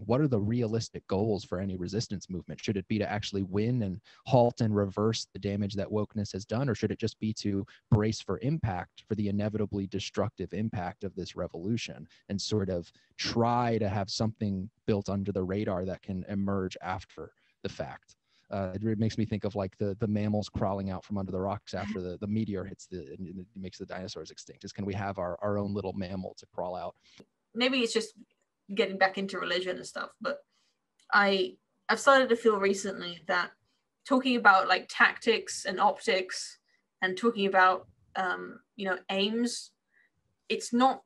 what are the realistic goals for any resistance movement? Should it be to actually win and halt and reverse the damage that wokeness has done? Or should it just be to brace for impact, for the inevitably destructive impact of this revolution, and sort of try to have something built under the radar that can emerge after the fact? It makes me think of like the mammals crawling out from under the rocks after the meteor hits it makes the dinosaurs extinct. Is can we have our own little mammal to crawl out? Maybe it's just getting back into religion and stuff, but I've started to feel recently that talking about like tactics and optics and talking about aims, it's not,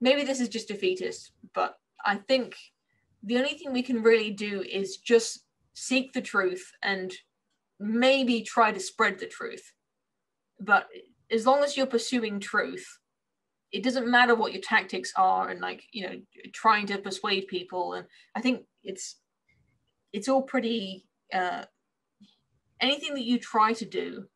maybe this is just defeatist, but I think the only thing we can really do is just seek the truth and maybe try to spread the truth. But as long as you're pursuing truth, it doesn't matter what your tactics are and like, trying to persuade people. And I think it's all pretty, anything that you try to do,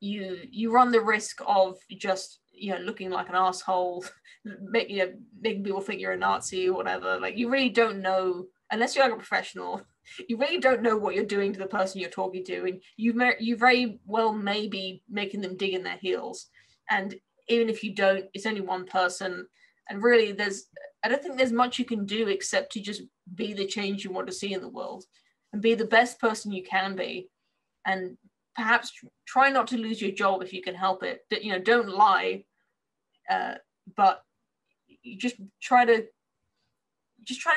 you run the risk of just, looking like an asshole, making people think you're a Nazi or whatever. Like, you really don't know, unless you're like a professional, you really don't know what you're doing to the person you're talking to. And you very well may be making them dig in their heels. And even if you don't, it's only one person. And really I don't think there's much you can do except to just be the change you want to see in the world and be the best person you can be. And perhaps try not to lose your job if you can help it. Don't lie, but you just try to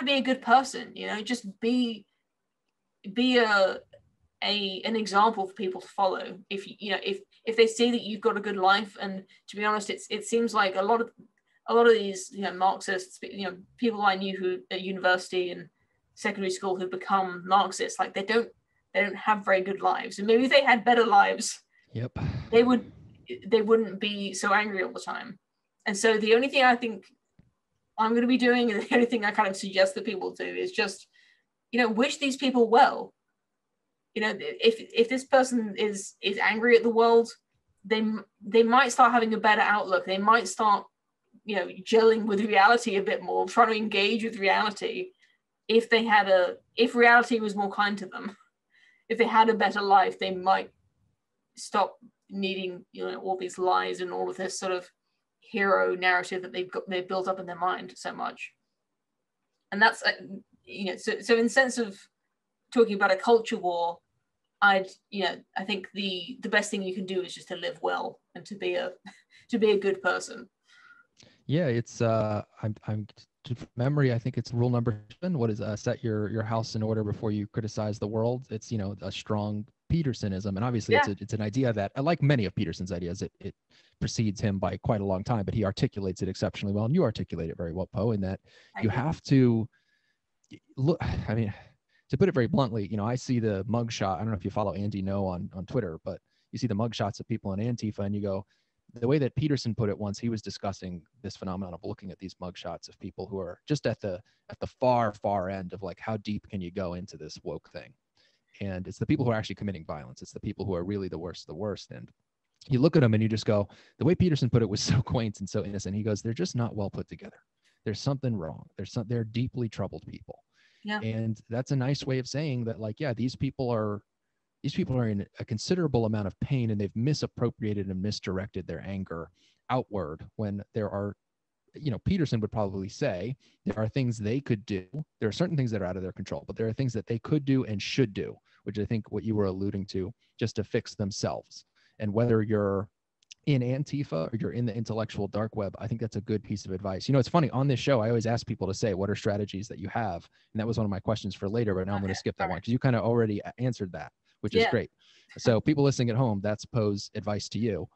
be a good person. Just be an example for people to follow. If they see that you've got a good life, and to be honest, it seems like a lot of these Marxists, people I knew who at university and secondary school who become Marxists, like they don't have very good lives. And maybe if they had better lives, yep, they wouldn't be so angry all the time. And so the only thing I think I'm going to be doing, and the only thing I kind of suggest that people do, is just wish these people well. If this person is angry at the world, they might start having a better outlook. They might start gelling with reality a bit more, trying to engage with reality. If reality was more kind to them, if they had a better life, they might stop needing all these lies and all of this sort of hero narrative that they've built up in their mind so much. And that's so in the sense of talking about a culture war, I think the best thing you can do is just to live well and to be a good person. Yeah, it's I'm to memory, I think it's rule number 7. What is set your house in order before you criticize the world? It's a strong Petersonism, and obviously it's an idea that, like many of Peterson's ideas, it precedes him by quite a long time, but he articulates it exceptionally well, and you articulate it very well, Poe, in that you have to look. I mean, to put it very bluntly, I see the mugshot. I don't know if you follow Andy No on Twitter, but you see the mugshots of people in Antifa, and you go, the way that Peterson put it once, he was discussing this phenomenon of looking at these mugshots of people who are just at the far end of like, how deep can you go into this woke thing? And it's the people who are actually committing violence. It's the people who are really the worst of the worst. And you look at them and you just go, the way Peterson put it was so quaint and so innocent. He goes, they're just not well put together. There's something wrong. They're deeply troubled people. Yeah. And that's a nice way of saying that, like, yeah, these people are in a considerable amount of pain, and they've misappropriated and misdirected their anger outward, when there are, Peterson would probably say there are things they could do. There are certain things that are out of their control, but there are things that they could do and should do, which I think what you were alluding to, just to fix themselves. And whether you're in Antifa or you're in the intellectual dark web, I think that's a good piece of advice. It's funny, on this show, I always ask people to say, what are strategies that you have? And that was one of my questions for later, but now I'm going to skip that one because you kind of already answered that, which is great. So people listening at home, that's Poe's advice to you.